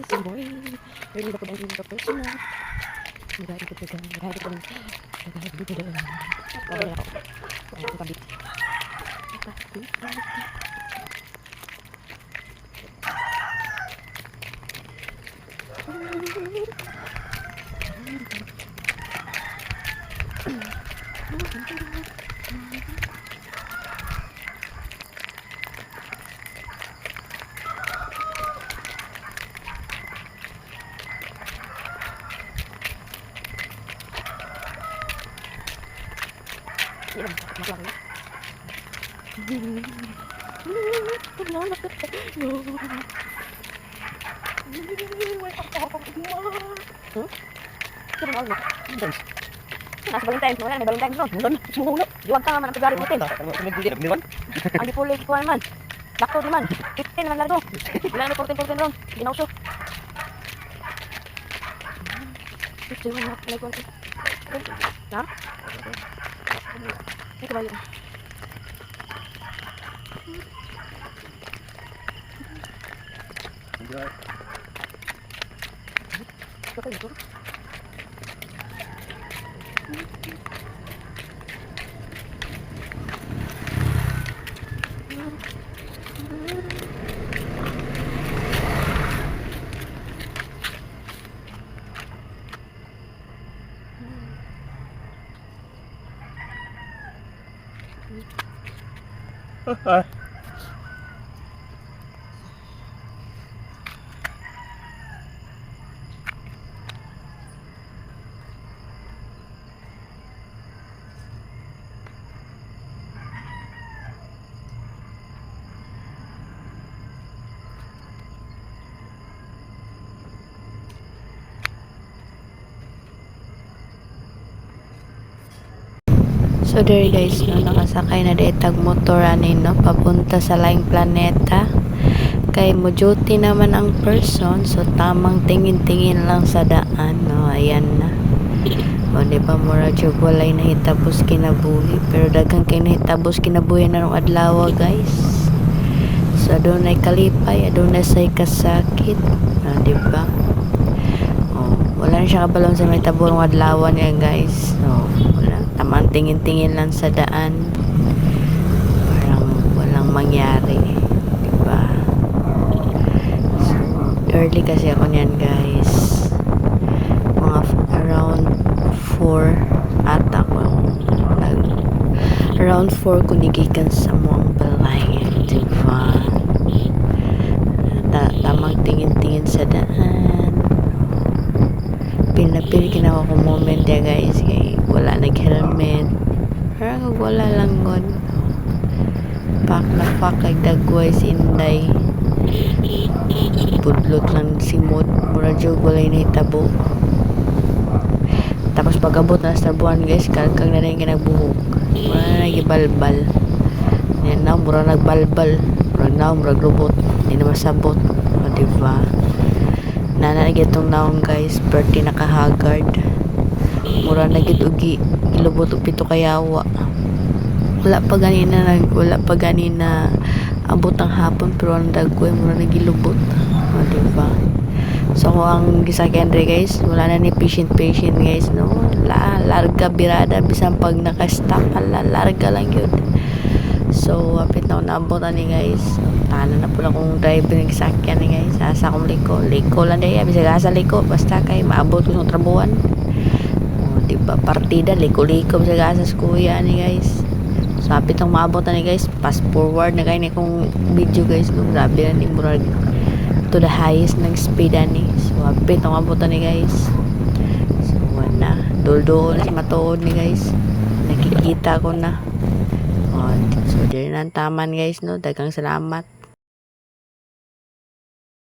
Dancing boy. Really ba ko dancing ka person na? Nagari ko taga. Nagari ko. Nagari ko taga. Nagari ako. Nagari ko kabit. Yan, maklaro ya. Nasa Valentine's, wala, may Valentine's ron. Mulo. Iwag ka naman ang February 14. Ang dipuli, kuha naman. Dakto naman. 15 naman largo. Wala na 14 ron. Ginauso. Ito yung mga pinag-kuha. Ha? Ito ba yun? Ito kayo ito? So there guys, no, nakasakay na ditag motor anin, no, papunta sa laing planeta. Kay mo duty naman ang person, so tamang tingin-tingin lang sa daan, no, ayan na. O diba, mura jud walay nahitabos kinabuhi, pero daghang kay nahitabos kinabuhi na nung adlaw guys. So adunay kalipay, adunay say kasakit, diba? O, wala na siya kabalon sa may taborong adlaw niya guys. So wala, tamang tingin-tingin lang sa daan, parang walang mangyari, diba? So early kasi ako niyan guys, mga around 4 ata ko around 4 kunigikan sa muang balay, diba? Tamang tingin-tingin sa daan, pinapil kinawa ko moment ya guys, kay wala nag-helmet, parang wala lang god, pak na pak kay dagway si Inday, budlot lang si Mod, mura jog walay nahitabo. Tapos pag-abot na sa buwan guys, kagkag na rin kinagbuhok, mura na nagibalbal yan na, mura nagbalbal, mura na, mura lubot, hindi na masabot, o diba? Nananag itong naong guys, birthday nakahagard, mura na gitugi, ilubot o pito kayawa, wala pa ganina abot ang hapon, pero ang dagway mura nagilubot, o diba? So kung ang gisakyan rin guys, wala na ni patient guys, no, larga birada, bisan pag naka-stop, larga lang yun. So apit na naabot ni guys, tanan na pula kong driver ng gisakyan ni guys, asa akong liko lang daya, bisa asa liko, basta kay maabot ko sa trabuhan, o diba, partida liko bisa asa sa kuya ni guys. So apit ang maabot ni guys, fast forward na kayo ni kong video guys, no, grabe na ni murag to the highest ng speed ani. So apit ang maabot ni guys, so wala dol-dol sa matuod ni guys, nakikita ko na. So dyan ang taman guys, no, daghang salamat.